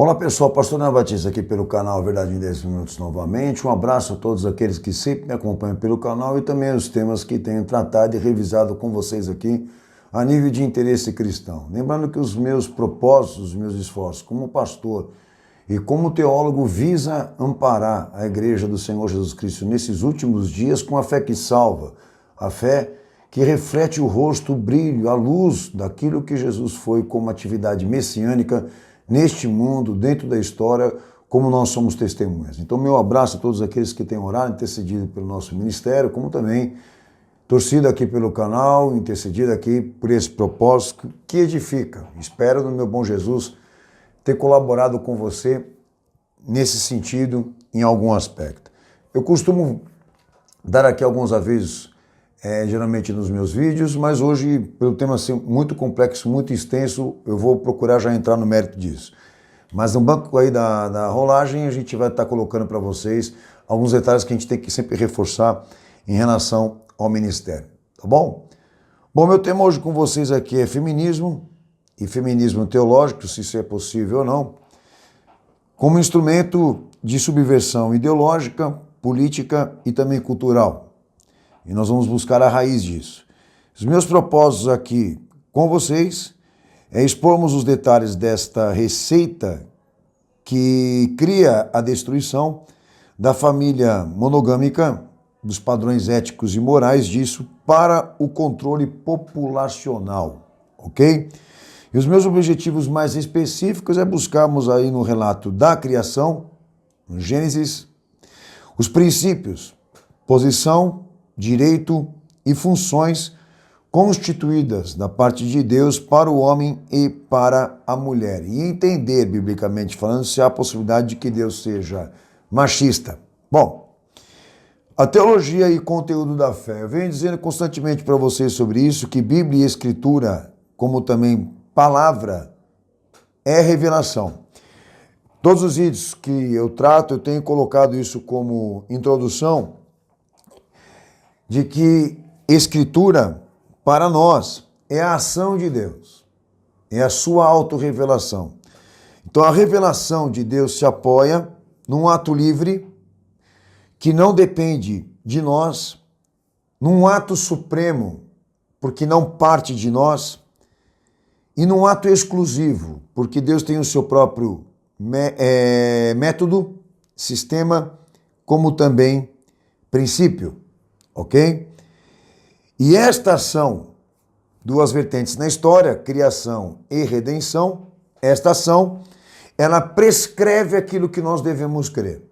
Olá pessoal, Pastor Neto Batista aqui pelo canal Verdade em 10 Minutos novamente. Um abraço a todos aqueles que sempre me acompanham pelo canal e também os temas que tenho tratado e revisado com vocês aqui a nível de interesse cristão. Lembrando que os meus propósitos, os meus esforços como pastor e como teólogo visa amparar a Igreja do Senhor Jesus Cristo nesses últimos dias com a fé que salva, a fé que reflete o rosto, o brilho, a luz daquilo que Jesus foi como atividade messiânica neste mundo, dentro da história, como nós somos testemunhas. Então, meu abraço a todos aqueles que têm orado, intercedido pelo nosso ministério, como também torcido aqui pelo canal, intercedido aqui por esse propósito que edifica. Espero, no meu bom Jesus, ter colaborado com você nesse sentido, em algum aspecto. Eu costumo dar aqui alguns avisos, geralmente nos meus vídeos, mas hoje, pelo tema ser muito complexo, muito extenso, eu vou procurar já entrar no mérito disso. Mas no banco aí da rolagem, a gente vai estar colocando para vocês alguns detalhes que a gente tem que sempre reforçar em relação ao ministério, tá bom? Bom, meu tema hoje com vocês aqui é feminismo e feminismo teológico, se isso é possível ou não, como instrumento de subversão ideológica, política e também cultural. E nós vamos buscar a raiz disso. Os meus propósitos aqui com vocês é expormos os detalhes desta receita que cria a destruição da família monogâmica, dos padrões éticos e morais disso, para o controle populacional, ok? E os meus objetivos mais específicos é buscarmos aí no relato da criação, no Gênesis, os princípios, posição, direito e funções constituídas da parte de Deus para o homem e para a mulher. E entender, biblicamente falando, se há a possibilidade de que Deus seja machista. Bom, a teologia e conteúdo da fé. Eu venho dizendo constantemente para vocês sobre isso, que Bíblia e Escritura, como também palavra, é revelação. Todos os vídeos que eu trato, eu tenho colocado isso como introdução, de que Escritura, para nós, é a ação de Deus, é a sua autorrevelação. Então, a revelação de Deus se apoia num ato livre, que não depende de nós, num ato supremo, porque não parte de nós, e num ato exclusivo, porque Deus tem o seu próprio método, sistema, como também princípio. Ok? E esta ação, duas vertentes na história, criação e redenção, esta ação, ela prescreve aquilo que nós devemos crer,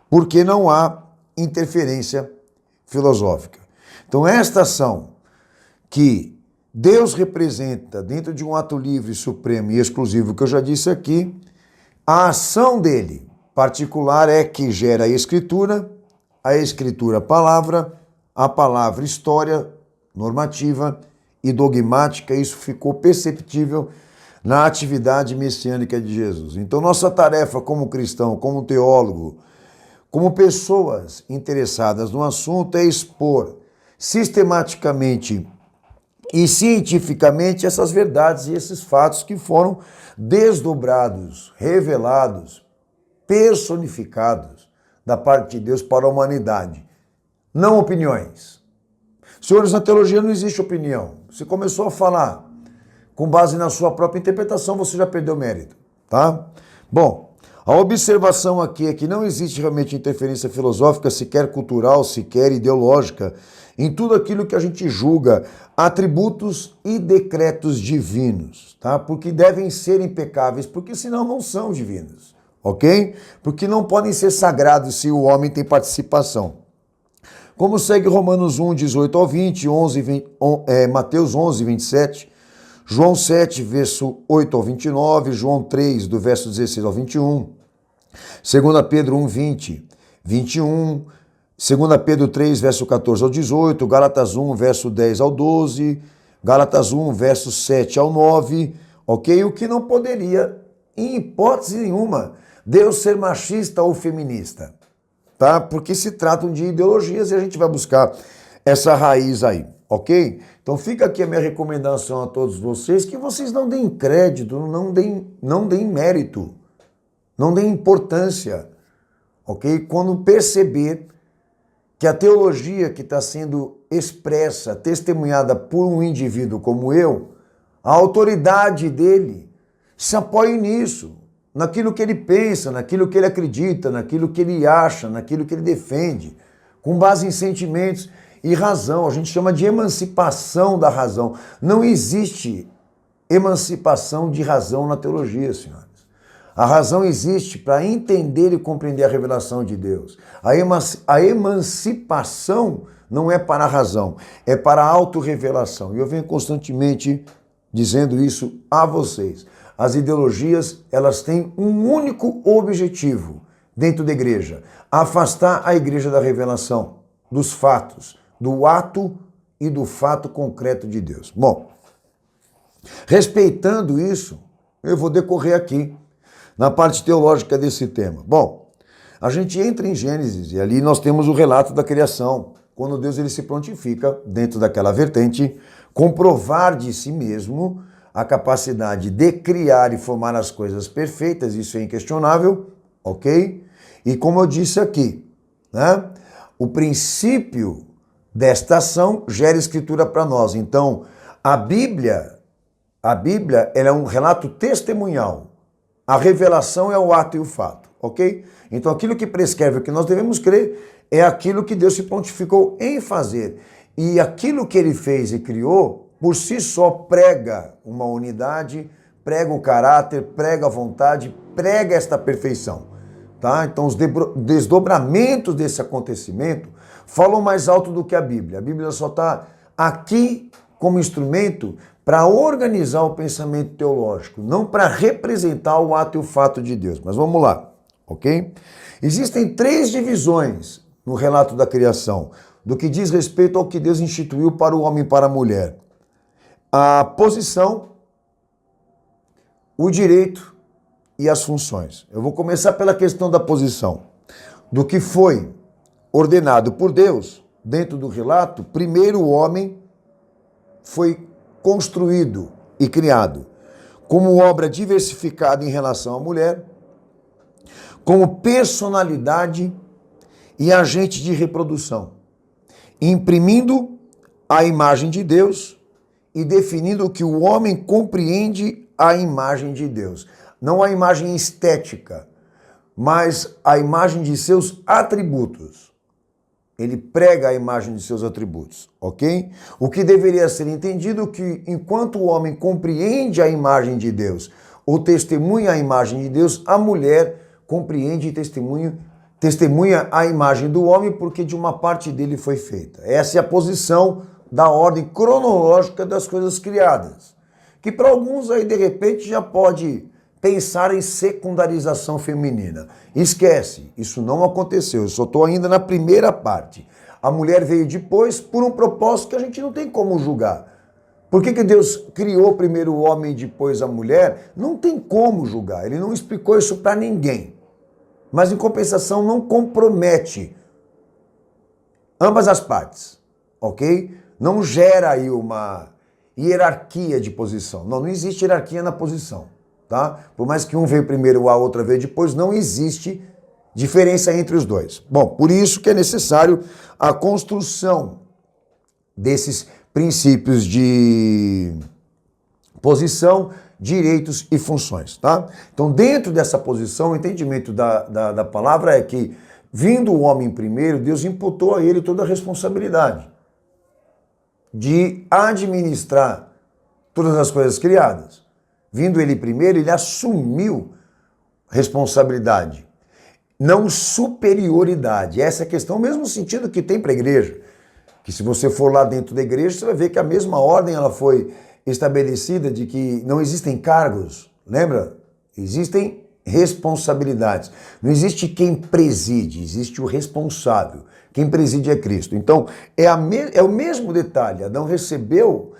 porque não há interferência filosófica. Então, esta ação que Deus representa dentro de um ato livre, supremo e exclusivo, que eu já disse aqui, a ação dele particular é que gera a escritura palavra, a palavra história, normativa e dogmática. Isso ficou perceptível na atividade messiânica de Jesus. Então, nossa tarefa como cristão, como teólogo, como pessoas interessadas no assunto é expor sistematicamente e cientificamente essas verdades e esses fatos que foram desdobrados, revelados, personificados da parte de Deus para a humanidade. Não opiniões. Senhores, na teologia não existe opinião. Você começou a falar com base na sua própria interpretação, você já perdeu mérito, tá? Bom, a observação aqui é que não existe realmente interferência filosófica, sequer cultural, sequer ideológica, em tudo aquilo que a gente julga atributos e decretos divinos, tá? Porque devem ser impecáveis, porque senão não são divinos. Ok? Porque não podem ser sagrados se o homem tem participação. Como segue Romanos 1, 18 ao 20, Mateus 11, 27, João 7, verso 8 ao 29, João 3, do verso 16 ao 21, 2 Pedro 1, 20, 21, 2 Pedro 3, verso 14 ao 18, Gálatas 1, verso 10 ao 12, Gálatas 1, verso 7 ao 9, ok? O que não poderia, em hipótese nenhuma, Deus ser machista ou feminista, tá? Porque se tratam de ideologias e a gente vai buscar essa raiz aí, ok? Então fica aqui a minha recomendação a todos vocês, que vocês não deem crédito, não deem mérito Não dê importância, ok? Quando perceber que a teologia que está sendo expressa, testemunhada por um indivíduo como eu, a autoridade dele se apoie nisso, naquilo que ele pensa, naquilo que ele acredita, naquilo que ele acha, naquilo que ele defende, com base em sentimentos e razão. A gente chama de emancipação da razão. Não existe emancipação de razão na teologia, senhores. A razão existe para entender e compreender a revelação de Deus. A emancipação não é para a razão, é para a autorrevelação. E eu venho constantemente dizendo isso a vocês. As ideologias, elas têm um único objetivo dentro da igreja: afastar a igreja da revelação, dos fatos, do ato e do fato concreto de Deus. Bom, respeitando isso, eu vou decorrer aqui na parte teológica desse tema. Bom, a gente entra em Gênesis e ali nós temos o relato da criação, quando Deus ele se prontifica, dentro daquela vertente, comprovar de si mesmo a capacidade de criar e formar as coisas perfeitas, isso é inquestionável, ok? E como eu disse aqui, né, o princípio desta ação gera escritura para nós. Então, a Bíblia ela é um relato testemunhal. A revelação é o ato e o fato, ok? Então, aquilo que prescreve o que nós devemos crer é aquilo que Deus se prontificou em fazer. E aquilo que ele fez e criou, por si só prega uma unidade, prega o caráter, prega a vontade, prega esta perfeição, tá? Então, os desdobramentos desse acontecimento falam mais alto do que a Bíblia. A Bíblia só está aqui como instrumento para organizar o pensamento teológico, não para representar o ato e o fato de Deus. Mas vamos lá, ok? Existem 3 divisões no relato da criação, do que diz respeito ao que Deus instituiu para o homem e para a mulher: a posição, o direito e as funções. Eu vou começar pela questão da posição. Do que foi ordenado por Deus, dentro do relato, primeiro o homem foi construído e criado como obra diversificada em relação à mulher, como personalidade e agente de reprodução, imprimindo a imagem de Deus e definindo que o homem compreende a imagem de Deus. Não a imagem estética, mas a imagem de seus atributos. Ele prega a imagem de seus atributos, ok? O que deveria ser entendido que enquanto o homem compreende a imagem de Deus ou testemunha a imagem de Deus, a mulher compreende e testemunha a imagem do homem porque de uma parte dele foi feita. Essa é a posição da ordem cronológica das coisas criadas, que para alguns aí de repente já pode pensar em secundarização feminina. Esquece, isso não aconteceu, eu só estou ainda na primeira parte. A mulher veio depois por um propósito que a gente não tem como julgar. Por que Deus criou primeiro o homem e depois a mulher? Não tem como julgar, ele não explicou isso para ninguém. Mas em compensação não compromete ambas as partes, ok? Não gera aí uma hierarquia de posição. Não existe hierarquia na posição. Tá? Por mais que um veio primeiro, a outra veio depois, não existe diferença entre os dois. Bom, por isso que é necessário a construção desses princípios de posição, direitos e funções, tá? Então, dentro dessa posição, o entendimento da palavra é que, vindo o homem primeiro, Deus imputou a ele toda a responsabilidade de administrar todas as coisas criadas. Vindo ele primeiro, ele assumiu responsabilidade, não superioridade. Essa é a questão, o mesmo sentido que tem para a igreja. Que se você for lá dentro da igreja, você vai ver que a mesma ordem ela foi estabelecida de que não existem cargos, lembra? Existem responsabilidades. Não existe quem preside, existe o responsável. Quem preside é Cristo. Então, é o mesmo detalhe. Adão recebeu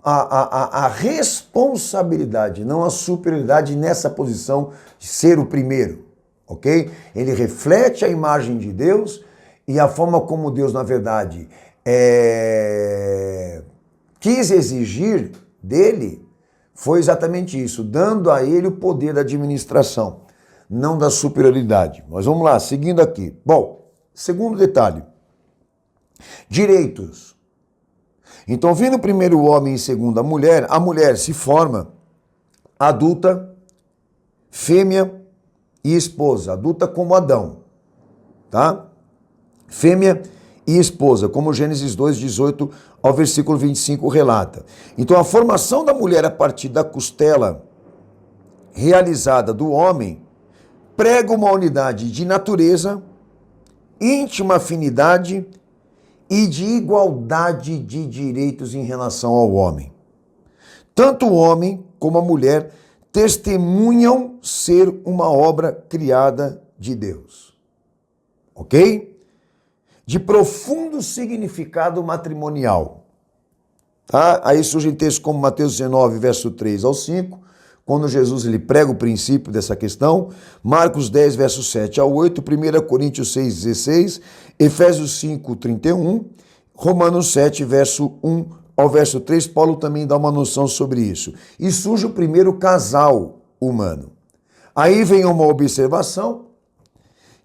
a responsabilidade, não a superioridade nessa posição de ser o primeiro, ok? Ele reflete a imagem de Deus e a forma como Deus, na verdade, quis exigir dele foi exatamente isso, dando a ele o poder da administração. não da superioridade. Mas vamos lá, seguindo aqui. Bom, segundo detalhe, direitos. Então, vindo primeiro o homem e segundo a mulher se forma adulta, fêmea e esposa. Adulta como Adão, tá? Fêmea e esposa, como Gênesis 2, 18 ao versículo 25 relata. Então, a formação da mulher a partir da costela realizada do homem prega uma unidade de natureza, íntima afinidade e de igualdade de direitos em relação ao homem. Tanto o homem como a mulher testemunham ser uma obra criada de Deus. Ok? De profundo significado matrimonial. Tá? Aí surgem textos como Mateus 19, verso 3 ao 5, quando Jesus ele prega o princípio dessa questão, Marcos 10, verso 7 ao 8, 1 Coríntios 6, 16, Efésios 5, 31, Romanos 7, verso 1 ao verso 3, Paulo também dá uma noção sobre isso. E surge o primeiro casal humano. Aí vem uma observação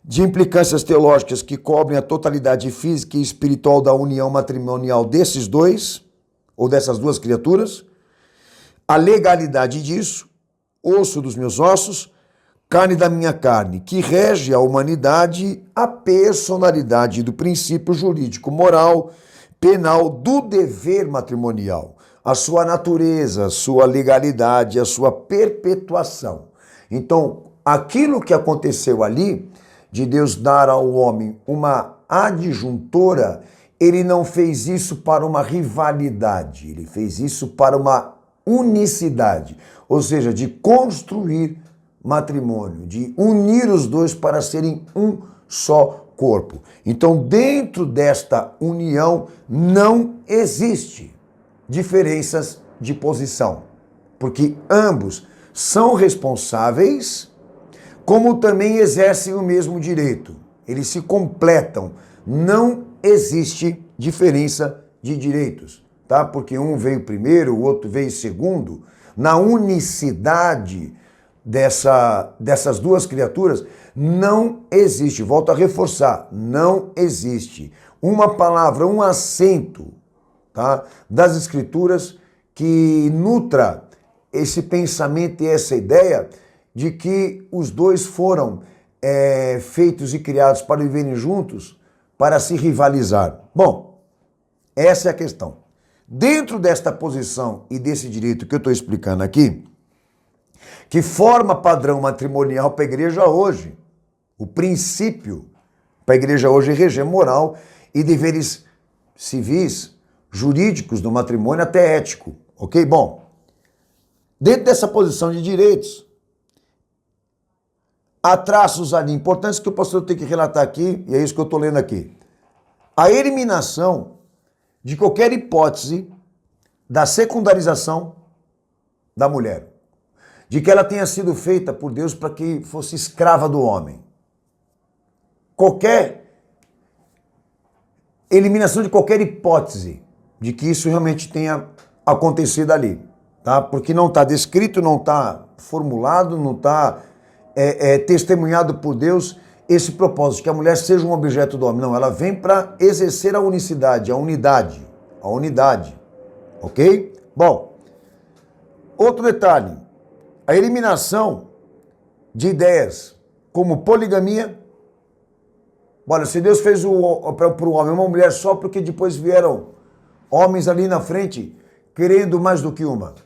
de implicâncias teológicas que cobrem a totalidade física e espiritual da união matrimonial desses dois, ou dessas duas criaturas, a legalidade disso, osso dos meus ossos, carne da minha carne, que rege a humanidade, a personalidade do princípio jurídico, moral, penal do dever matrimonial, a sua natureza, a sua legalidade, a sua perpetuação. Então, aquilo que aconteceu ali, de Deus dar ao homem uma adjuntora, ele não fez isso para uma rivalidade, ele fez isso para uma unicidade, ou seja, de construir matrimônio, de unir os dois para serem um só corpo. Então, dentro desta união não existe diferenças de posição, porque ambos são responsáveis, como também exercem o mesmo direito. Eles se completam. Não existe diferença de direitos, tá? Porque um veio primeiro, o outro veio segundo. Na unicidade dessas duas criaturas, não existe, volto a reforçar, não existe uma palavra, um acento, tá, das Escrituras que nutra esse pensamento e essa ideia de que os dois foram feitos e criados para viverem juntos, para se rivalizar. Bom, essa é a questão. Dentro desta posição e desse direito que eu estou explicando aqui, que forma padrão matrimonial para a igreja hoje, o princípio para a igreja hoje é reger moral e deveres civis, jurídicos do matrimônio, até ético, ok? Bom, dentro dessa posição de direitos, há traços ali importantes que o pastor tem que relatar aqui, e é isso que eu estou lendo aqui. A eliminação de qualquer hipótese da secundarização da mulher, de que ela tenha sido feita por Deus para que fosse escrava do homem. Eliminação de qualquer hipótese de que isso realmente tenha acontecido ali, tá? Porque não está descrito, não está formulado, não está testemunhado por Deus esse propósito, que a mulher seja um objeto do homem. Não, ela vem para exercer a unicidade, a unidade, ok? Bom, outro detalhe, a eliminação de ideias como poligamia. Olha, se Deus fez para o homem uma mulher só porque depois vieram homens ali na frente querendo mais do que uma.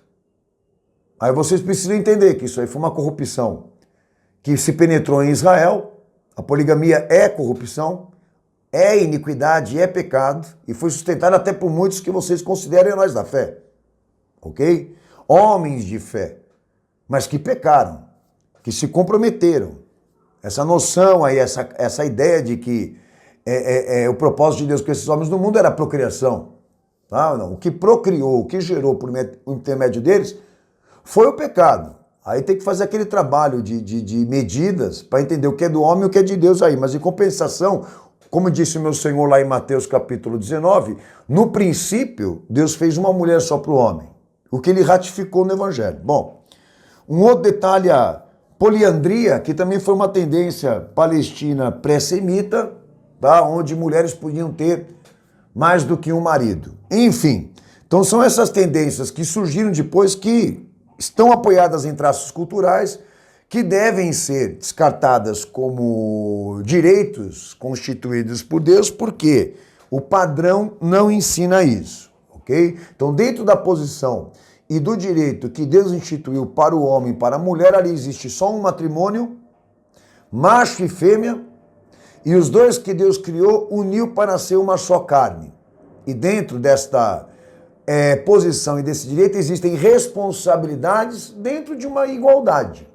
Aí vocês precisam entender que isso aí foi uma corrupção que se penetrou em Israel. A poligamia é corrupção, é iniquidade, é pecado e foi sustentada até por muitos que vocês consideram heróis da fé, ok? Homens de fé, mas que pecaram, que se comprometeram. Essa noção aí, essa ideia de que o propósito de Deus com esses homens no mundo era a procriação. Tá? Não, o que procriou, o que gerou por intermédio deles foi o pecado. Aí tem que fazer aquele trabalho de medidas para entender o que é do homem e o que é de Deus aí. Mas em compensação, como disse o meu Senhor lá em Mateus capítulo 19, no princípio, Deus fez uma mulher só para o homem. O que ele ratificou no Evangelho. Bom, um outro detalhe a poliandria, que também foi uma tendência palestina pré-semita, tá? Onde mulheres podiam ter mais do que um marido. Enfim, então são essas tendências que surgiram depois, que estão apoiadas em traços culturais, que devem ser descartadas como direitos constituídos por Deus, porque o padrão não ensina isso, ok? Então, dentro da posição e do direito que Deus instituiu para o homem e para a mulher, ali existe só um matrimônio, macho e fêmea, e os dois que Deus criou uniu para ser uma só carne. E dentro desta posição e desse direito existem responsabilidades dentro de uma igualdade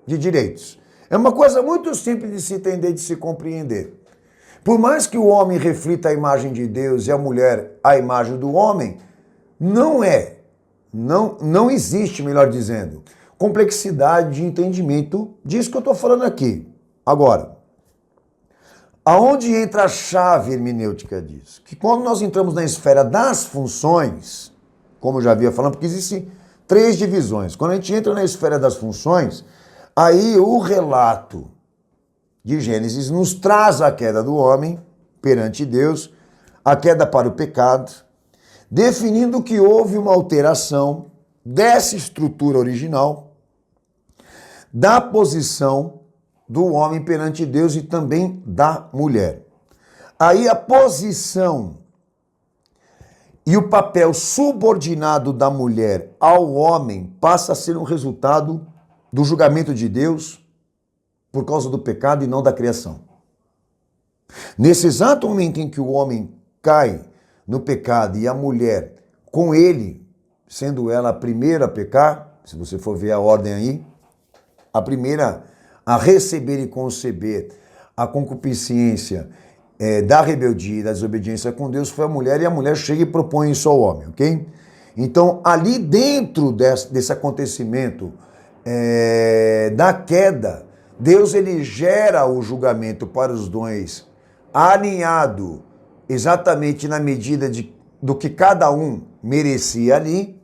de direitos. É uma coisa muito simples de se entender, de se compreender. Por mais que o homem reflita a imagem de Deus e a mulher a imagem do homem, não existe, melhor dizendo, complexidade de entendimento disso que eu estou falando aqui. Agora, aonde entra a chave hermenêutica disso? Que quando nós entramos na esfera das funções, como eu já havia falado, porque existem 3 divisões. Quando a gente entra na esfera das funções, aí o relato de Gênesis nos traz a queda do homem perante Deus, a queda para o pecado, definindo que houve uma alteração dessa estrutura original, da posição do homem perante Deus e também da mulher. Aí a posição e o papel subordinado da mulher ao homem passa a ser um resultado do julgamento de Deus por causa do pecado e não da criação. Nesse exato momento em que o homem cai no pecado e a mulher com ele, sendo ela a primeira a pecar, se você for ver a ordem aí, a primeira a receber e conceber a concupiscência da rebeldia e da desobediência com Deus foi a mulher, e a mulher chega e propõe isso ao homem, ok? Então, ali dentro desse acontecimento da queda, Deus ele gera o julgamento para os dois, alinhado exatamente na medida do que cada um merecia ali,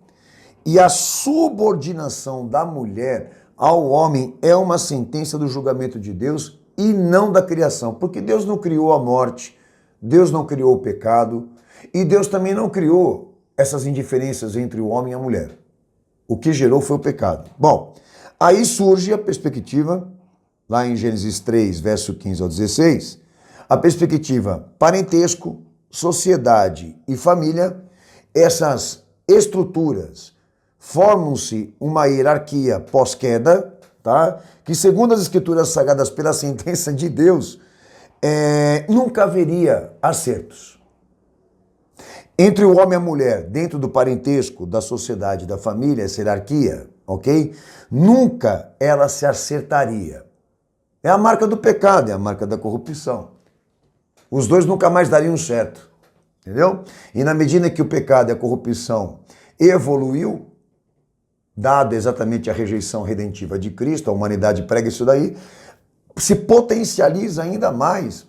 e a subordinação da mulher ao homem é uma sentença do julgamento de Deus e não da criação, porque Deus não criou a morte, Deus não criou o pecado, e Deus também não criou essas indiferenças entre o homem e a mulher. O que gerou foi o pecado. Bom, aí surge a perspectiva, lá em Gênesis 3, verso 15 ao 16, a perspectiva parentesco, sociedade e família. Essas estruturas formam-se uma hierarquia pós-queda, tá? Que segundo as escrituras sagradas pela sentença de Deus, nunca haveria acertos. Entre o homem e a mulher, dentro do parentesco, da sociedade, da família, essa hierarquia, ok? Nunca ela se acertaria. É a marca do pecado, é a marca da corrupção. Os dois nunca mais dariam certo, entendeu? E na medida que o pecado e a corrupção evoluiu, dado exatamente a rejeição redentiva de Cristo, a humanidade prega isso daí, se potencializa ainda mais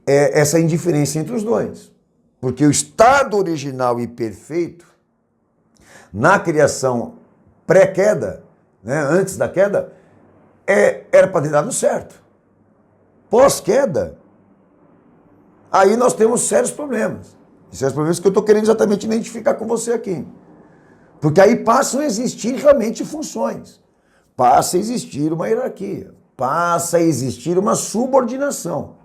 essa indiferença entre os dois. Porque o estado original e perfeito, na criação pré-queda, né, antes da queda, era para ter dado certo. Pós-queda, aí nós temos sérios problemas. E sérios problemas que eu estou querendo exatamente identificar com você aqui. Porque aí passam a existir realmente funções. Passa a existir uma hierarquia. Passa a existir uma subordinação.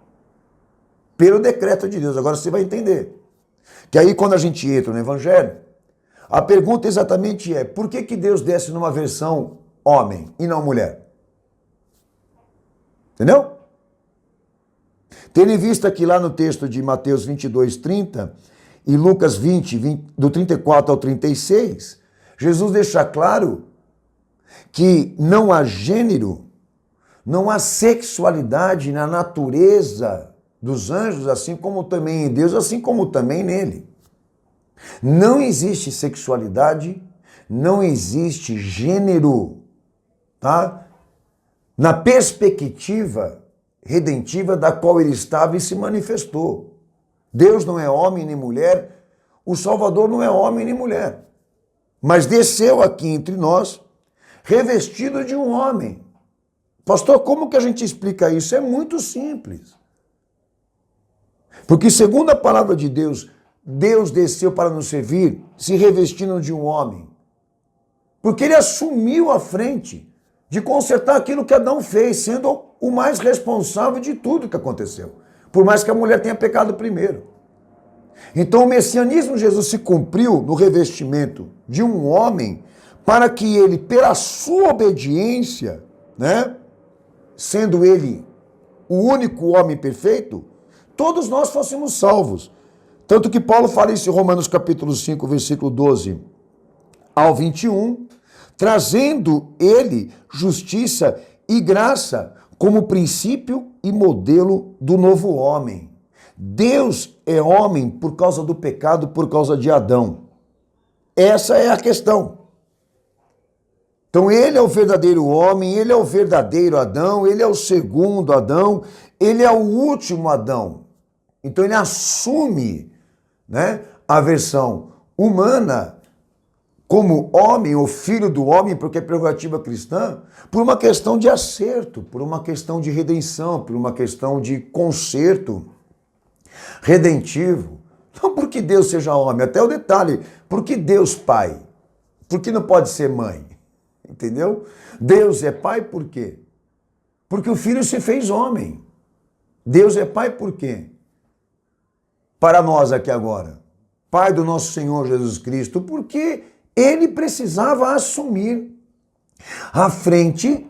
Pelo decreto de Deus. Agora você vai entender. Que aí quando a gente entra no Evangelho, a pergunta exatamente é: por que Deus desce numa versão homem e não mulher? Entendeu? Tendo em vista que lá no texto de Mateus 22, 30 e Lucas 20, do 34 ao 36, Jesus deixa claro que não há gênero, não há sexualidade na natureza dos anjos, assim como também em Deus, assim como também nele. Não existe sexualidade, não existe gênero, tá? Na perspectiva redentiva da qual ele estava e se manifestou. Deus não é homem nem mulher, o Salvador não é homem nem mulher, mas desceu aqui entre nós, revestido de um homem, Pastor, como que a gente explica isso? É muito simples. Porque segundo a palavra de Deus, Deus desceu para nos servir se revestindo de um homem. Porque ele assumiu a frente de consertar aquilo que Adão fez, sendo o mais responsável de tudo que aconteceu. Por mais que a mulher tenha pecado primeiro. Então o messianismo de Jesus se cumpriu no revestimento de um homem para que ele, pela sua obediência, né, sendo ele o único homem perfeito, todos nós fôssemos salvos. Tanto que Paulo fala isso em Romanos capítulo 5, versículo 12 ao 21, trazendo ele justiça e graça como princípio e modelo do novo homem. Deus é homem por causa do pecado, por causa de Adão. Essa é a questão. Então ele é o verdadeiro homem, ele é o verdadeiro Adão, ele é o segundo Adão, ele é o último Adão. Então ele assume, né, a versão humana como homem, ou filho do homem, porque é prerrogativa cristã, por uma questão de acerto, por uma questão de redenção, por uma questão de conserto redentivo. Não porque Deus seja homem, até o detalhe, porque Deus pai, porque não pode ser mãe, entendeu? Deus é pai por quê? Porque o filho se fez homem. Deus é pai por quê? Para nós aqui agora, pai do nosso Senhor Jesus Cristo, porque ele precisava assumir a frente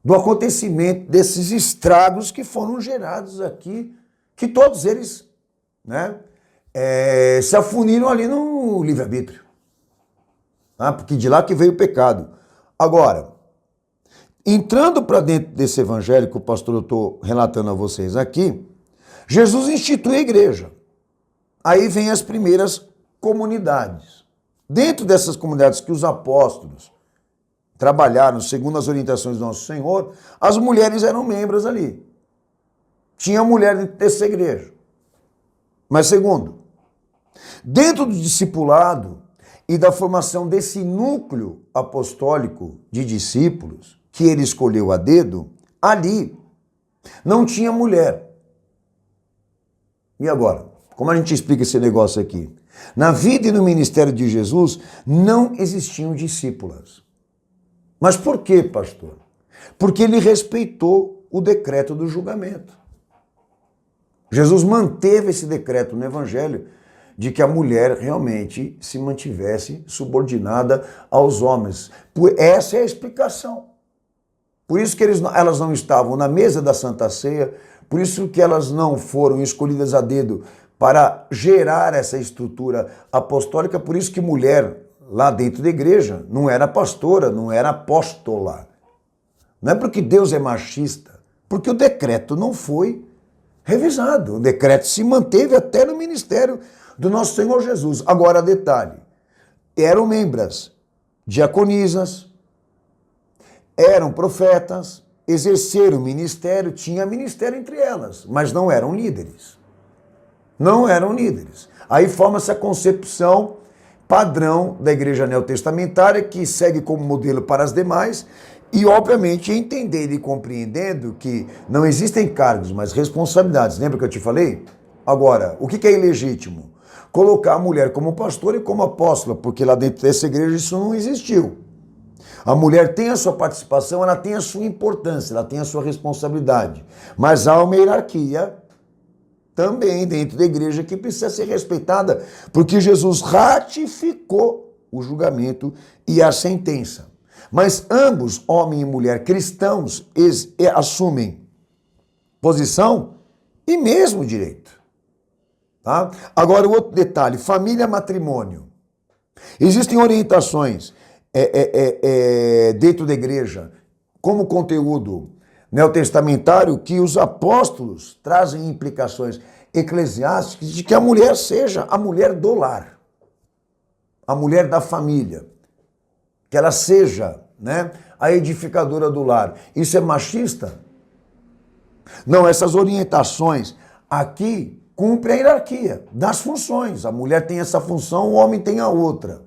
do acontecimento desses estragos que foram gerados aqui, que todos eles, né, se afuniram ali no livre-arbítrio. Tá? Porque de lá que veio o pecado. Agora, entrando para dentro desse evangelho que o pastor eu estou relatando a vocês aqui, Jesus institui a igreja. Aí vem as primeiras comunidades. Dentro dessas comunidades que os apóstolos trabalharam segundo as orientações do nosso Senhor, as mulheres eram membros ali. Tinha mulher dentro dessa igreja. Mas segundo, dentro do discipulado e da formação desse núcleo apostólico de discípulos, que ele escolheu a dedo, ali não tinha mulher. E agora? Como a gente explica esse negócio aqui? Na vida e no ministério de Jesus não existiam discípulas. Mas por quê, pastor? Porque ele respeitou o decreto do julgamento. Jesus manteve esse decreto no evangelho de que a mulher realmente se mantivesse subordinada aos homens. Essa é a explicação. Por isso que elas não estavam na mesa da Santa Ceia, por isso que elas não foram escolhidas a dedo para gerar essa estrutura apostólica, por isso que mulher lá dentro da igreja não era pastora, não era apóstola. Não é porque Deus é machista, porque o decreto não foi revisado. O decreto se manteve até no ministério do nosso Senhor Jesus. Agora, detalhe, eram membras, diaconisas, eram profetas, exerceram ministério, tinha ministério entre elas, mas não eram líderes. Não eram líderes. Aí forma-se a concepção padrão da igreja neotestamentária, que segue como modelo para as demais, e obviamente entendendo e compreendendo que não existem cargos, mas responsabilidades. Lembra que eu te falei? Agora, o que é ilegítimo? Colocar a mulher como pastora e como apóstola, porque lá dentro dessa igreja isso não existiu. A mulher tem a sua participação, ela tem a sua importância, ela tem a sua responsabilidade, mas há uma hierarquia também dentro da igreja que precisa ser respeitada, porque Jesus ratificou o julgamento e a sentença. Mas ambos, homem e mulher cristãos, assumem posição e mesmo direito. Tá? Agora, o outro detalhe, família, matrimônio. Existem orientações dentro da igreja, como conteúdo neotestamentário, que os apóstolos trazem implicações eclesiásticas de que a mulher seja a mulher do lar, a mulher da família, que ela seja, né, a edificadora do lar. Isso é machista? Não, essas orientações aqui cumprem a hierarquia das funções. A mulher tem essa função, o homem tem a outra.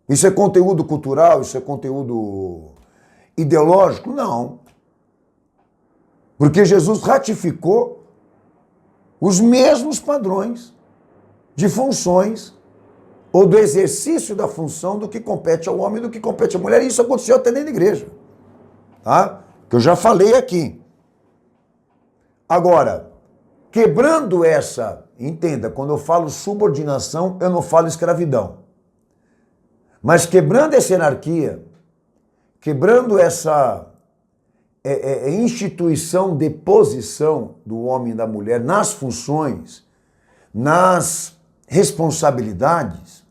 Isso é conteúdo cultural, isso é conteúdo ideológico? Não. Porque Jesus ratificou os mesmos padrões de funções ou do exercício da função do que compete ao homem e do que compete à mulher. E isso aconteceu até dentro da igreja, tá? Que eu já falei aqui. Agora, quebrando essa, entenda, quando eu falo subordinação, eu não falo escravidão. Mas quebrando essa hierarquia, quebrando essa instituição de posição do homem e da mulher nas funções, nas responsabilidades,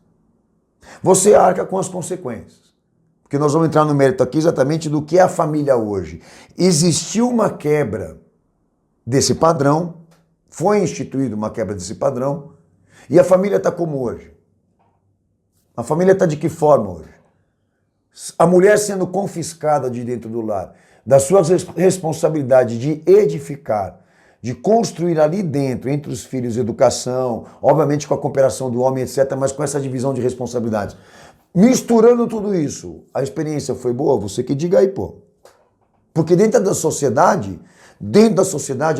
você arca com as consequências. Porque nós vamos entrar no mérito aqui exatamente do que é a família hoje. Existiu uma quebra desse padrão, foi instituída uma quebra desse padrão, e a família está como hoje? A família está de que forma hoje? A mulher sendo confiscada de dentro do lar, da sua responsabilidade de edificar, de construir ali dentro, entre os filhos, educação, obviamente com a cooperação do homem, etc., mas com essa divisão de responsabilidades. Misturando tudo isso, a experiência foi boa? Você que diga aí, pô. Porque dentro da sociedade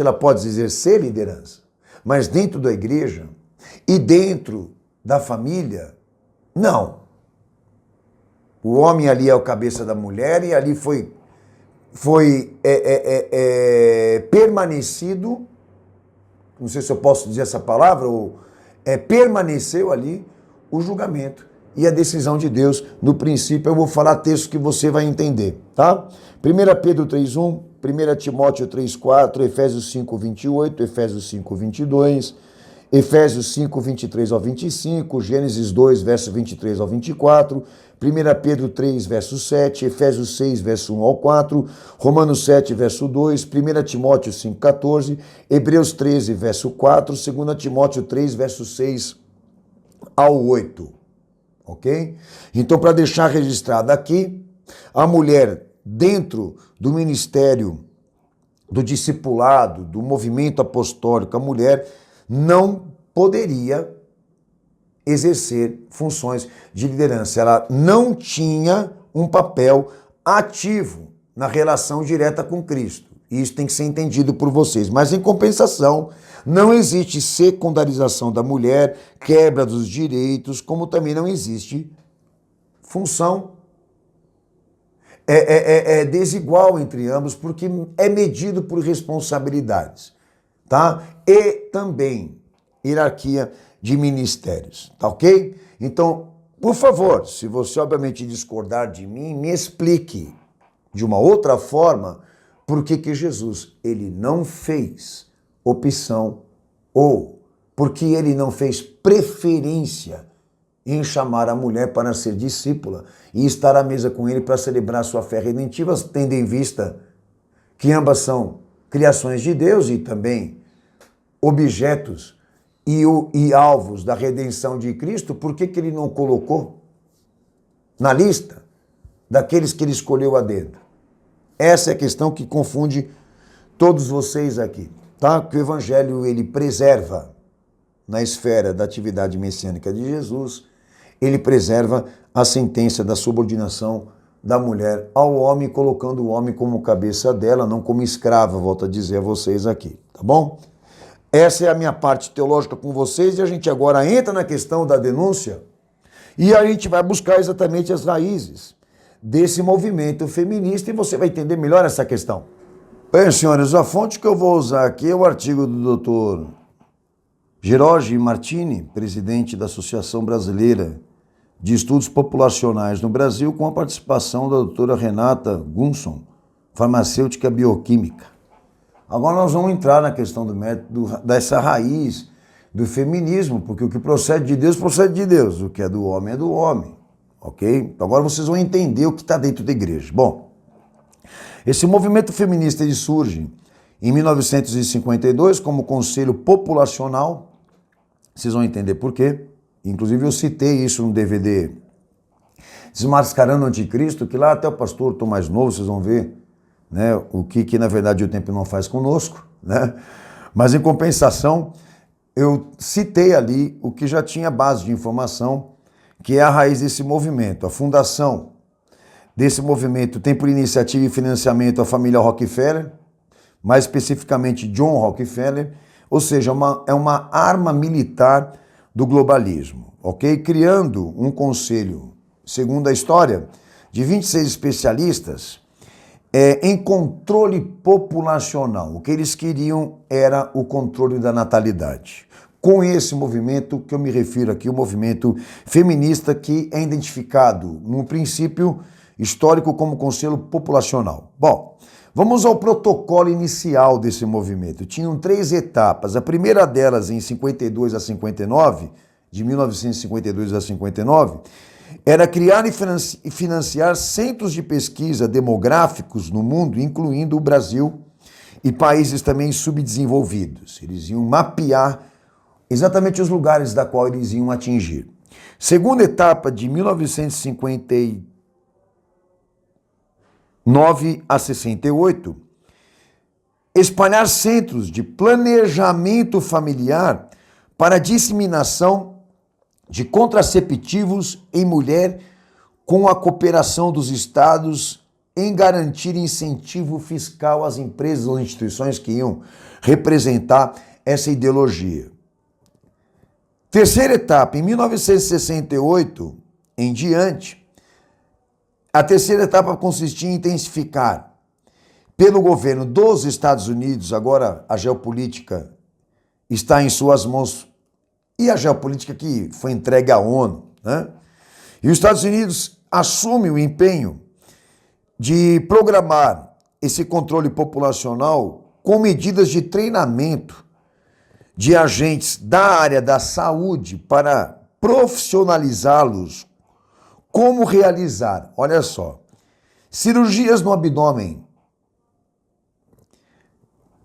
ela pode exercer liderança, mas dentro da igreja e dentro da família, não. O homem ali é o cabeça da mulher e ali foi permanecido, não sei se eu posso dizer essa palavra, ou permaneceu ali o julgamento e a decisão de Deus. No princípio, eu vou falar textos que você vai entender, tá? 1 Pedro 3:1, 1 Timóteo 3:4, Efésios 5:28, Efésios 5:22, Efésios 5:23 ao 25, Gênesis 2, verso 23 ao 24, 1 Pedro 3, verso 7, Efésios 6, verso 1 ao 4, Romanos 7, verso 2, 1 Timóteo 5:14, Hebreus 13, verso 4, 2 Timóteo 3, verso 6 ao 8, ok? Então, para deixar registrado aqui, a mulher dentro do ministério, do discipulado, do movimento apostólico, a mulher não poderia exercer funções de liderança. Ela não tinha um papel ativo na relação direta com Cristo. Isso tem que ser entendido por vocês. Mas, em compensação, não existe secundarização da mulher, quebra dos direitos, como também não existe função desigual entre ambos, porque é medido por responsabilidades, tá? E também hierarquia de ministérios, tá ok? Então, por favor, se você obviamente discordar de mim, me explique de uma outra forma por que Jesus, ele não fez opção ou porque ele não fez preferência em chamar a mulher para ser discípula e estar à mesa com ele para celebrar sua fé redentiva, tendo em vista que ambas são criações de Deus e também objetos e alvos da redenção de Cristo. Por que ele não colocou na lista daqueles que ele escolheu a dedo? Essa é a questão que confunde todos vocês aqui, tá? Que o evangelho, ele preserva na esfera da atividade messiânica de Jesus, ele preserva a sentença da subordinação da mulher ao homem, colocando o homem como cabeça dela, não como escrava, volto a dizer a vocês aqui, tá bom? Essa é a minha parte teológica com vocês e a gente agora entra na questão da denúncia e a gente vai buscar exatamente as raízes desse movimento feminista e você vai entender melhor essa questão. Bem, senhores, a fonte que eu vou usar aqui é o artigo do Dr. George Martini, presidente da Associação Brasileira de Estudos Populacionais no Brasil, com a participação da doutora Renata Gunson, farmacêutica bioquímica. Agora nós vamos entrar na questão do método, dessa raiz do feminismo, porque o que procede de Deus, o que é do homem, ok? Então agora vocês vão entender o que está dentro da igreja. Bom, esse movimento feminista ele surge em 1952 como Conselho Populacional, vocês vão entender por quê. Inclusive eu citei isso no DVD Desmascarando o Anticristo, que lá até o pastor Tomás Novo, vocês vão ver, né, o que na verdade o tempo não faz conosco, né? Mas em compensação, eu citei ali o que já tinha base de informação, que é a raiz desse movimento, a fundação desse movimento tem por iniciativa e financiamento a família Rockefeller, mais especificamente John Rockefeller, ou seja, é uma arma militar do globalismo, ok? Criando um conselho, segundo a história, de 26 especialistas em controle populacional. O que eles queriam era o controle da natalidade. Com esse movimento que eu me refiro aqui, o movimento feminista que é identificado no princípio histórico como conselho populacional. Bom, vamos ao protocolo inicial desse movimento. Tinham 3 etapas. A primeira delas, em 52 a 59, de 1952 a 59, era criar e financiar centros de pesquisa demográficos no mundo, incluindo o Brasil e países também subdesenvolvidos. Eles iam mapear exatamente os lugares da qual eles iam atingir. Segunda etapa, de 1959 a 68, espalhar centros de planejamento familiar para disseminação de contraceptivos em mulher com a cooperação dos estados em garantir incentivo fiscal às empresas ou instituições que iam representar essa ideologia. Terceira etapa, em 1968 em diante, a terceira etapa consistia em intensificar, pelo governo dos Estados Unidos, agora a geopolítica está em suas mãos, e a geopolítica que foi entregue à ONU, né? E os Estados Unidos assumem o empenho de programar esse controle populacional com medidas de treinamento de agentes da área da saúde para profissionalizá-los como realizar, olha só, cirurgias no abdômen,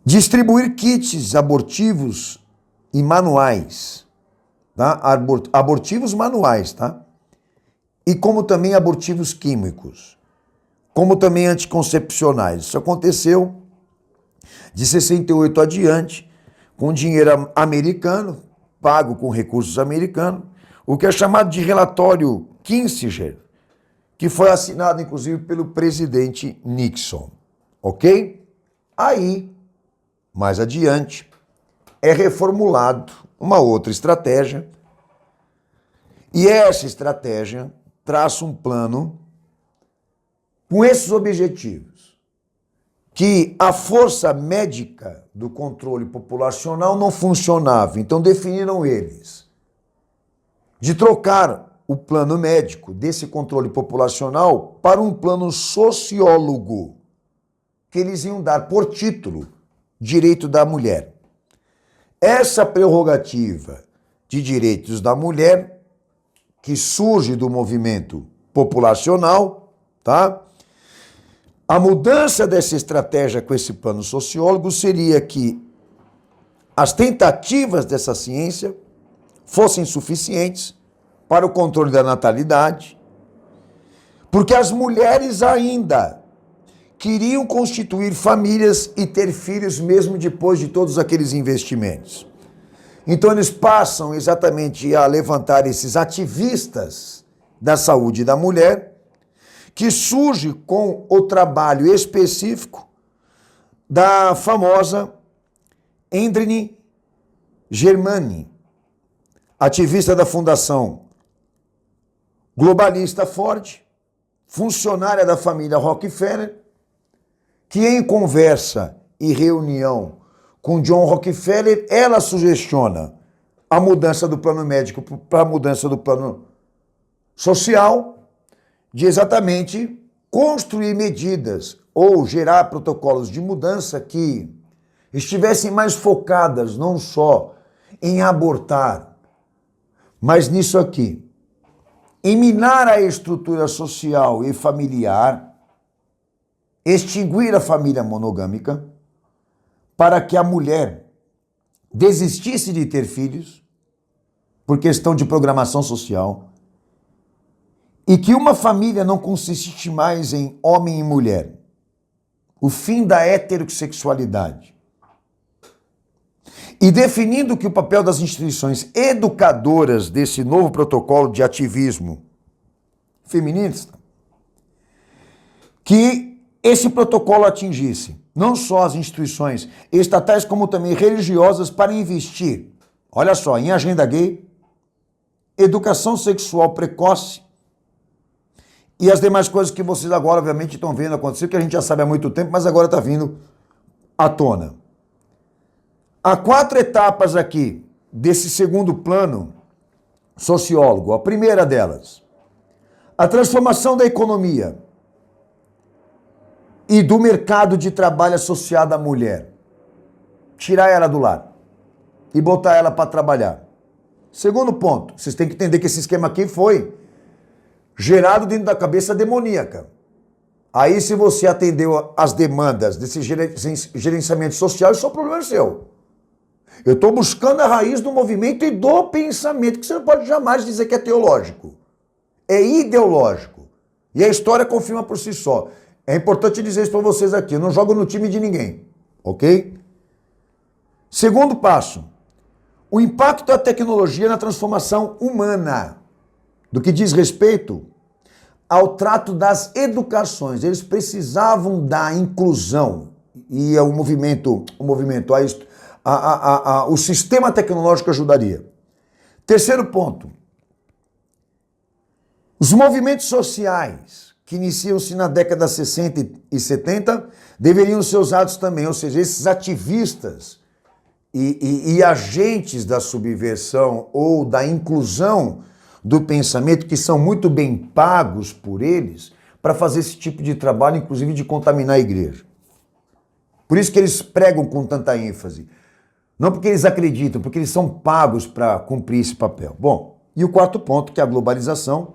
distribuir kits abortivos e manuais, tá? Abortivos manuais, tá? E como também abortivos químicos, como também anticoncepcionais. Isso aconteceu de 68 adiante, com dinheiro americano, pago com recursos americanos, o que é chamado de relatório Kissinger, que foi assinado inclusive pelo presidente Nixon, ok? Aí, mais adiante, é reformulado uma outra estratégia, e essa estratégia traça um plano com esses objetivos, que a força médica do controle populacional não funcionava, então definiram eles de trocar o plano médico desse controle populacional para um plano sociólogo, que eles iam dar por título direito da mulher. Essa prerrogativa de direitos da mulher, que surge do movimento populacional, tá? A mudança dessa estratégia com esse plano sociólogo seria que as tentativas dessa ciência fossem suficientes para o controle da natalidade, porque as mulheres ainda queriam constituir famílias e ter filhos mesmo depois de todos aqueles investimentos. Então eles passam exatamente a levantar esses ativistas da saúde da mulher, que surge com o trabalho específico da famosa Endrine Germani, ativista da Fundação Globalista Ford, funcionária da família Rockefeller, que em conversa e reunião com John Rockefeller, ela sugestiona a mudança do plano médico para a mudança do plano social, de exatamente construir medidas ou gerar protocolos de mudança que estivessem mais focadas não só em abortar, mas nisso aqui, em minar a estrutura social e familiar, extinguir a família monogâmica, para que a mulher desistisse de ter filhos, por questão de programação social, e que uma família não consistisse mais em homem e mulher. O fim da heterossexualidade. E definindo que o papel das instituições educadoras desse novo protocolo de ativismo feminista que esse protocolo atingisse não só as instituições estatais, como também religiosas, para investir, olha só, em agenda gay, educação sexual precoce e as demais coisas que vocês agora, obviamente, estão vendo acontecer, que a gente já sabe há muito tempo, mas agora está vindo à tona. Há 4 etapas aqui desse segundo plano sociólogo. A primeira delas, a transformação da economia e do mercado de trabalho associado à mulher. Tirar ela do lar e botar ela para trabalhar. Segundo ponto, vocês têm que entender que esse esquema aqui foi gerado dentro da cabeça demoníaca. Aí, se você atendeu as demandas desse gerenciamento social, isso é um problema seu. Eu estou buscando a raiz do movimento e do pensamento, que você não pode jamais dizer que é teológico. É ideológico. E a história confirma por si só. É importante dizer isso para vocês aqui. Eu não jogo no time de ninguém. Ok? Segundo passo. O impacto da tecnologia na transformação humana. Do que diz respeito ao trato das educações. Eles precisavam da inclusão. E o o sistema tecnológico ajudaria. Terceiro ponto. Os movimentos sociais que iniciam-se na década de 60 e 70 deveriam ser usados também, ou seja, esses ativistas e agentes da subversão ou da inclusão do pensamento, que são muito bem pagos por eles, para fazer esse tipo de trabalho, inclusive de contaminar a igreja. Por isso que eles pregam com tanta ênfase. Não porque eles acreditam, porque eles são pagos para cumprir esse papel. Bom, e o quarto ponto, que é a globalização.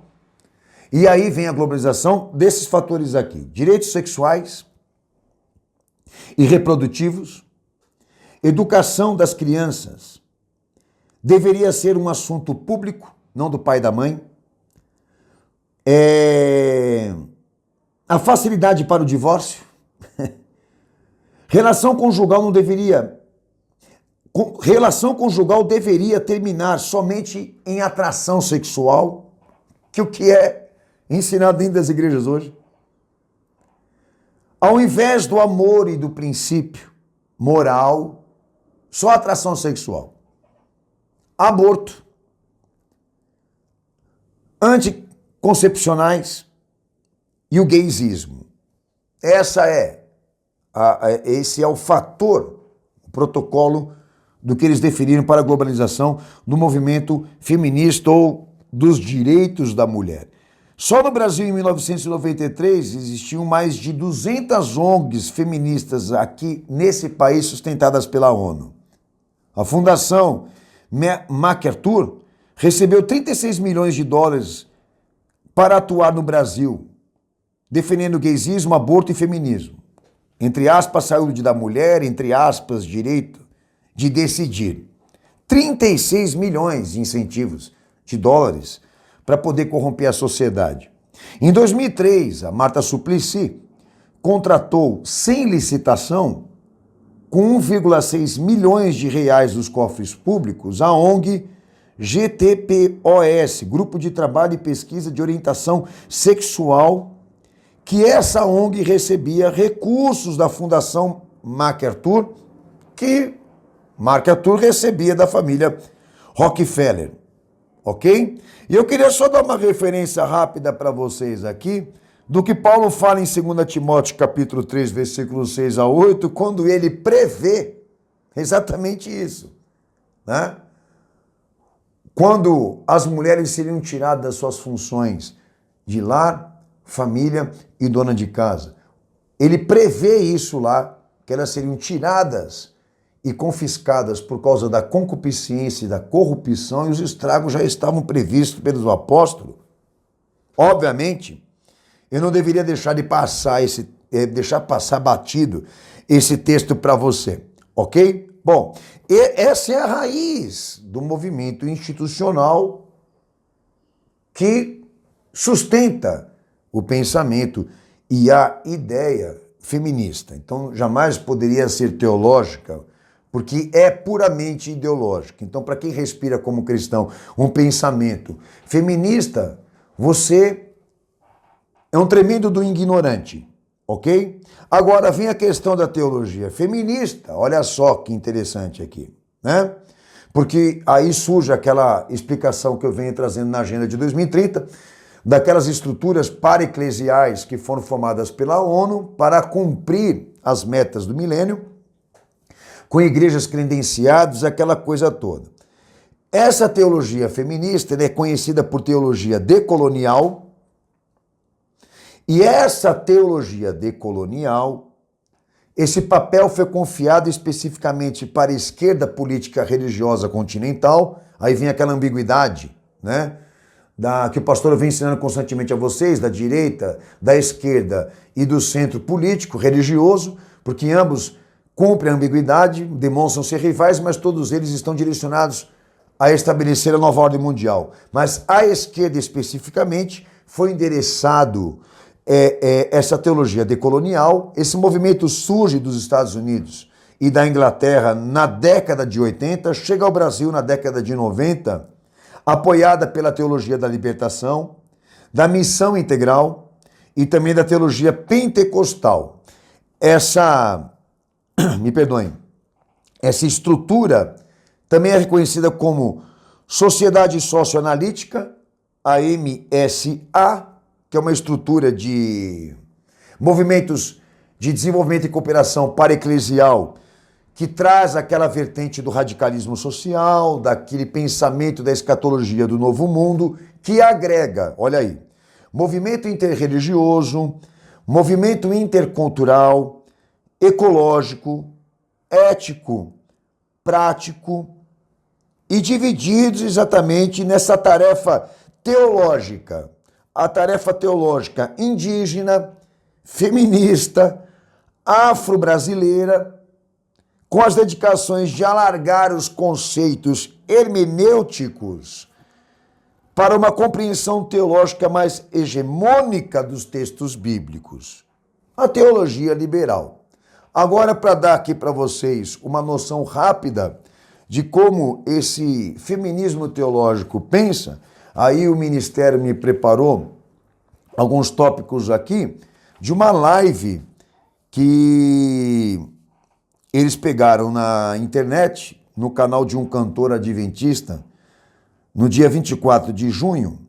E aí vem a globalização desses fatores aqui. Direitos sexuais e reprodutivos, educação das crianças, deveria ser um assunto público, não do pai e da mãe. A facilidade para o divórcio. Relação conjugal deveria terminar somente em atração sexual, que o que é ensinado dentro das igrejas hoje. Ao invés do amor e do princípio moral, só atração sexual. Aborto. Anticoncepcionais e o gaysismo. Esse é o fator, o protocolo do que eles definiram para a globalização do movimento feminista ou dos direitos da mulher. Só no Brasil, em 1993, existiam mais de 200 ONGs feministas aqui nesse país sustentadas pela ONU. A Fundação MacArthur recebeu 36 milhões de dólares para atuar no Brasil, defendendo gaysismo, aborto e feminismo. Entre aspas, saúde da mulher, entre aspas, direito de decidir. 36 milhões de incentivos de dólares para poder corromper a sociedade. Em 2003, a Marta Suplicy contratou, sem licitação, com 1,6 milhões de reais dos cofres públicos, a ONG GTPOS, Grupo de Trabalho e Pesquisa de Orientação Sexual, que essa ONG recebia recursos da Fundação MacArthur, que MacArthur recebia da família Rockefeller, ok? E eu queria só dar uma referência rápida para vocês aqui do que Paulo fala em 2 Timóteo capítulo 3, versículos 6 a 8, quando ele prevê exatamente isso, né? Quando as mulheres seriam tiradas das suas funções de lar, família e dona de casa. Ele prevê isso lá, que elas seriam tiradas e confiscadas por causa da concupiscência e da corrupção, e os estragos já estavam previstos pelos apóstolos. Obviamente, eu não deveria deixar passar batido esse texto para você, ok? Bom, essa é a raiz do movimento institucional que sustenta o pensamento e a ideia feminista. Então, jamais poderia ser teológica, porque é puramente ideológica. Então, para quem respira como cristão um pensamento feminista, você é um tremendo do ignorante. ok? Agora vem a questão da teologia feminista, olha só que interessante aqui, né? Porque aí surge aquela explicação que eu venho trazendo na Agenda de 2030, daquelas estruturas para-eclesiais que foram formadas pela ONU para cumprir as metas do milênio, com igrejas credenciadas, aquela coisa toda. Essa teologia feminista é conhecida por teologia decolonial, e essa teologia decolonial, esse papel foi confiado especificamente para a esquerda política religiosa continental, aí vem aquela ambiguidade, né? Que o pastor vem ensinando constantemente a vocês, da direita, da esquerda e do centro político, religioso, porque ambos cumprem a ambiguidade, demonstram ser rivais, mas todos eles estão direcionados a estabelecer a nova ordem mundial. Mas a esquerda especificamente foi endereçado essa teologia decolonial. Esse movimento surge dos Estados Unidos e da Inglaterra na década de 80, chega ao Brasil na década de 90, apoiada pela teologia da libertação, da missão integral e também da teologia pentecostal. Me perdoem, essa estrutura também é reconhecida como Sociedade Socioanalítica, a MSA, que é uma estrutura de movimentos de desenvolvimento e cooperação para-eclesial, que traz aquela vertente do radicalismo social, daquele pensamento da escatologia do novo mundo, que agrega, olha aí, movimento interreligioso, movimento intercultural, ecológico, ético, prático, e divididos exatamente nessa tarefa teológica. A tarefa teológica indígena, feminista, afro-brasileira, com as dedicações de alargar os conceitos hermenêuticos para uma compreensão teológica mais hegemônica dos textos bíblicos. A teologia liberal. Agora, para dar aqui para vocês uma noção rápida de como esse feminismo teológico pensa, aí o Ministério me preparou alguns tópicos aqui de uma live que eles pegaram na internet, no canal de um cantor adventista, no dia 24 de junho,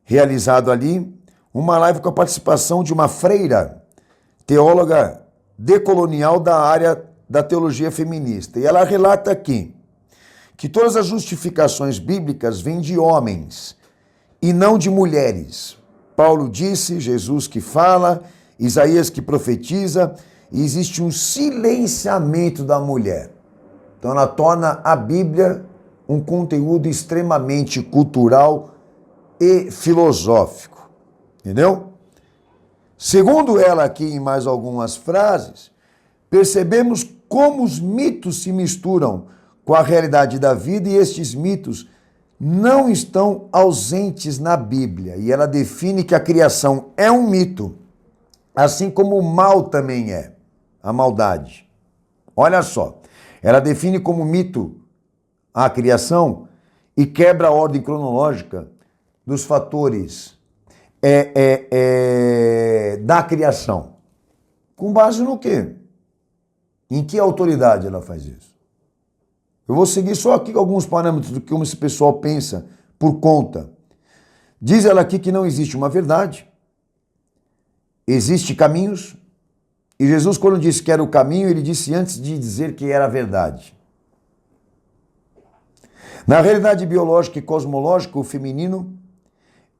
realizado ali, uma live com a participação de uma freira, teóloga decolonial da área da teologia feminista. E ela relata aqui que todas as justificações bíblicas vêm de homens e não de mulheres. Paulo disse, Jesus que fala, Isaías que profetiza, e existe um silenciamento da mulher. Então ela torna a Bíblia um conteúdo extremamente cultural e filosófico. Entendeu? Segundo ela aqui em mais algumas frases, percebemos como os mitos se misturam com a realidade da vida e estes mitos não estão ausentes na Bíblia. E ela define que a criação é um mito, assim como o mal também é, a maldade. Olha só, ela define como mito a criação e quebra a ordem cronológica dos fatores da criação. Com base no quê? Em que autoridade ela faz isso? Eu vou seguir só aqui alguns parâmetros do que como esse pessoal pensa por conta. Diz ela aqui que não existe uma verdade, existe caminhos, e Jesus, quando disse que era o caminho, ele disse antes de dizer que era a verdade. Na realidade biológica e cosmológica, o feminino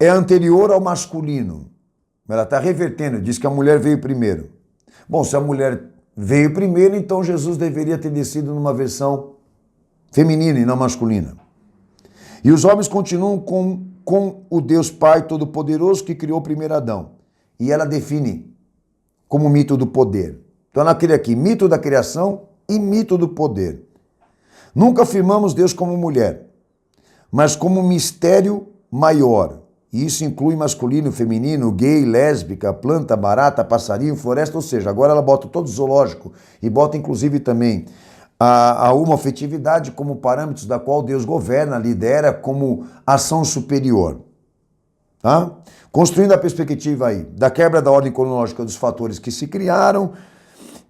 é anterior ao masculino. Ela está revertendo, diz que a mulher veio primeiro. Bom, se a mulher veio primeiro, então Jesus deveria ter descido numa versão feminina e não masculina. E os homens continuam com o Deus Pai Todo-Poderoso que criou o primeiro Adão. E ela define como mito do poder. Então ela cria aqui mito da criação e mito do poder. Nunca afirmamos Deus como mulher, mas como mistério maior. E isso inclui masculino, feminino, gay, lésbica, planta, barata, passarinho, floresta, ou seja, agora ela bota todo zoológico e bota inclusive também a homoafetividade como parâmetros da qual Deus governa, lidera como ação superior. Tá? Construindo a perspectiva aí da quebra da ordem cronológica dos fatores que se criaram,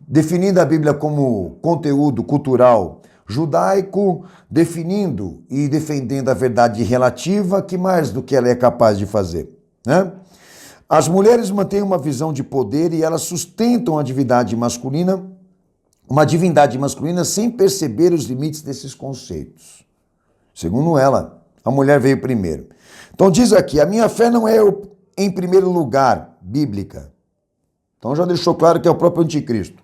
definindo a Bíblia como conteúdo cultural judaico, definindo e defendendo a verdade relativa, que mais do que ela é capaz de fazer, né? As mulheres mantêm uma visão de poder e elas sustentam a divindade masculina, uma divindade masculina sem perceber os limites desses conceitos. Segundo ela, a mulher veio primeiro. Então diz aqui, a minha fé não é em primeiro lugar bíblica. Então já deixou claro que é o próprio anticristo.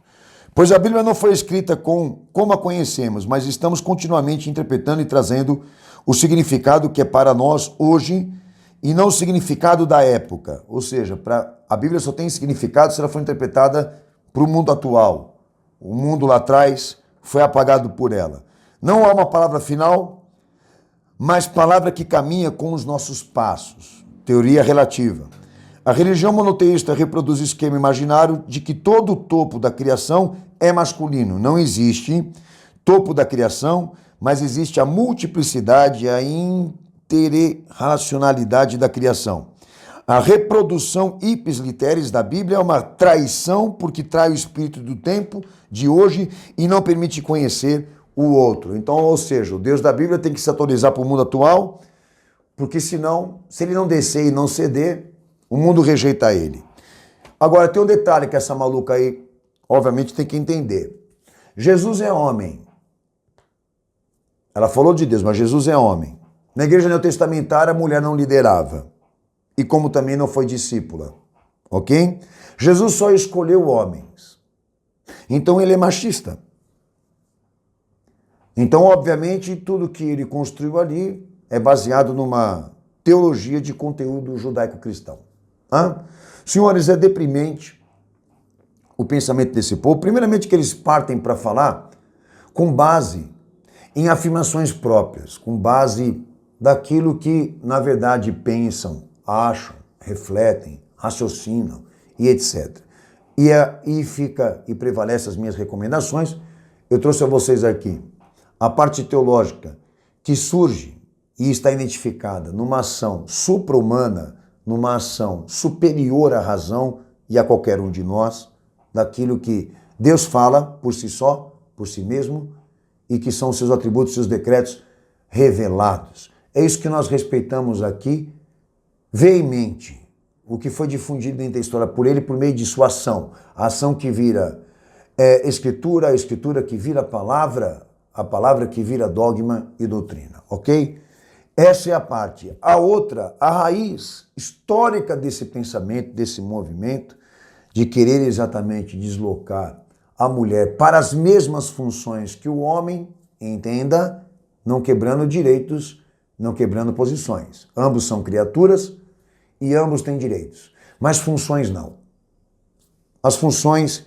Pois a Bíblia não foi escrita como a conhecemos, mas estamos continuamente interpretando e trazendo o significado que é para nós hoje e não o significado da época. Ou seja, a Bíblia só tem significado se ela for interpretada para o mundo atual. O mundo lá atrás foi apagado por ela. Não há uma palavra final, mas palavra que caminha com os nossos passos. Teoria relativa. A religião monoteísta reproduz o esquema imaginário de que todo o topo da criação é masculino. Não existe topo da criação, mas existe a multiplicidade e a interrelacionalidade da criação. A reprodução ipsis literis da Bíblia é uma traição porque trai o espírito do tempo de hoje e não permite conhecer o outro. Então, ou seja, o Deus da Bíblia tem que se atualizar para o mundo atual, porque senão, se ele não descer e não ceder, o mundo rejeita ele. Agora, tem um detalhe que essa maluca aí, obviamente, tem que entender. Jesus é homem. Ela falou de Deus, mas Jesus é homem. Na igreja neotestamentária, a mulher não liderava. E como também não foi discípula. Ok? Jesus só escolheu homens. Então, ele é machista. Então, obviamente, tudo que ele construiu ali é baseado numa teologia de conteúdo judaico-cristão. Senhores, é deprimente o pensamento desse povo. Primeiramente que eles partem para falar com base em afirmações próprias, com base daquilo que, na verdade, pensam, acham, refletem, raciocinam e etc. E aí prevalece as minhas recomendações. Eu trouxe a vocês aqui a parte teológica que surge e está identificada numa ação supra-humana, numa ação superior à razão e a qualquer um de nós, daquilo que Deus fala por si só, por si mesmo, e que são seus atributos, seus decretos revelados. É isso que nós respeitamos aqui, veemente, o que foi difundido dentro da história por ele por meio de sua ação. A ação que vira escritura, a escritura que vira palavra, a palavra que vira dogma e doutrina, ok? Essa é a parte. A outra, a raiz histórica desse pensamento, desse movimento, de querer exatamente deslocar a mulher para as mesmas funções que o homem, entenda, não quebrando direitos, não quebrando posições. Ambos são criaturas e ambos têm direitos, mas funções não. As funções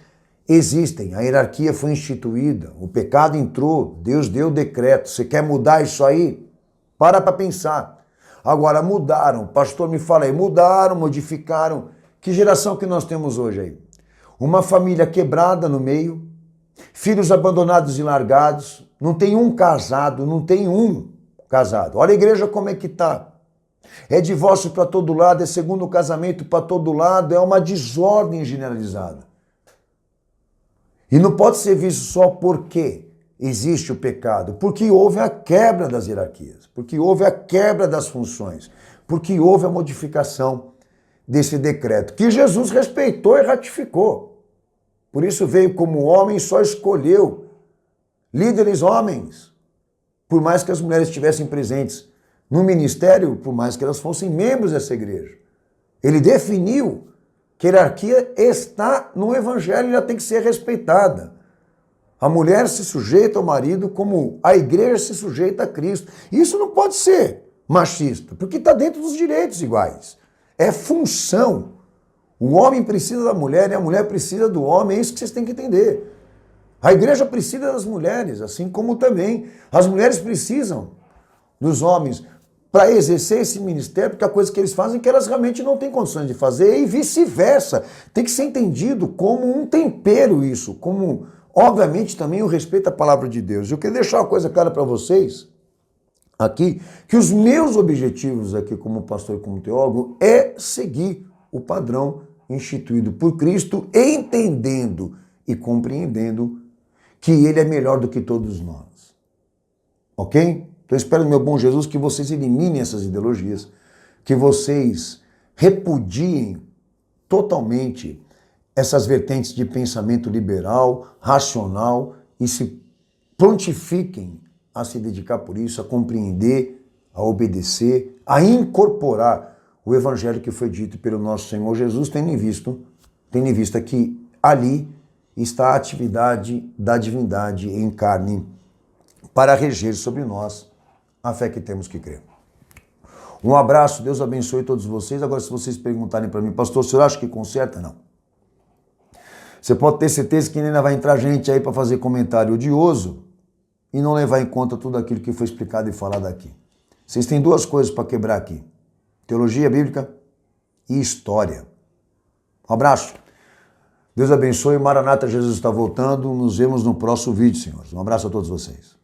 existem, a hierarquia foi instituída, o pecado entrou, Deus deu o decreto. Você quer mudar isso aí? Para pensar. Agora mudaram, pastor me fala aí, mudaram, modificaram. Que geração que nós temos hoje aí? Uma família quebrada no meio, filhos abandonados e largados, não tem um casado, não tem um casado. Olha a igreja como é que tá. É divórcio para todo lado, é segundo casamento para todo lado, é uma desordem generalizada. E não pode ser visto só porque existe o pecado, porque houve a quebra das hierarquias, porque houve a quebra das funções, porque houve a modificação desse decreto, que Jesus respeitou e ratificou. Por isso veio como homem e só escolheu líderes homens, por mais que as mulheres estivessem presentes no ministério, por mais que elas fossem membros dessa igreja. Ele definiu que a hierarquia está no evangelho e ela tem que ser respeitada. A mulher se sujeita ao marido como a igreja se sujeita a Cristo. Isso não pode ser machista, porque está dentro dos direitos iguais. É função. O homem precisa da mulher e a mulher precisa do homem. É isso que vocês têm que entender. A igreja precisa das mulheres, assim como também as mulheres precisam dos homens para exercer esse ministério, porque a coisa que eles fazem é que elas realmente não têm condições de fazer e vice-versa. Tem que ser entendido como um tempero isso, como, obviamente, também o respeito à palavra de Deus. Eu queria deixar uma coisa clara para vocês, aqui que os meus objetivos aqui como pastor e como teólogo é seguir o padrão instituído por Cristo, entendendo e compreendendo que Ele é melhor do que todos nós. Ok? Então eu espero, meu bom Jesus, que vocês eliminem essas ideologias, que vocês repudiem totalmente essas vertentes de pensamento liberal, racional e se prontifiquem a se dedicar por isso, a compreender, a obedecer, a incorporar o evangelho que foi dito pelo nosso Senhor Jesus, tendo em vista que ali está a atividade da divindade em carne para reger sobre nós a fé que temos que crer. Um abraço, Deus abençoe todos vocês. Agora, se vocês perguntarem para mim, pastor, o senhor acha que conserta? Não. Você pode ter certeza que ainda vai entrar gente aí para fazer comentário odioso e não levar em conta tudo aquilo que foi explicado e falado aqui. Vocês têm duas coisas para quebrar aqui: teologia bíblica e história. Um abraço. Deus abençoe. Maranata, Jesus está voltando. Nos vemos no próximo vídeo, senhores. Um abraço a todos vocês.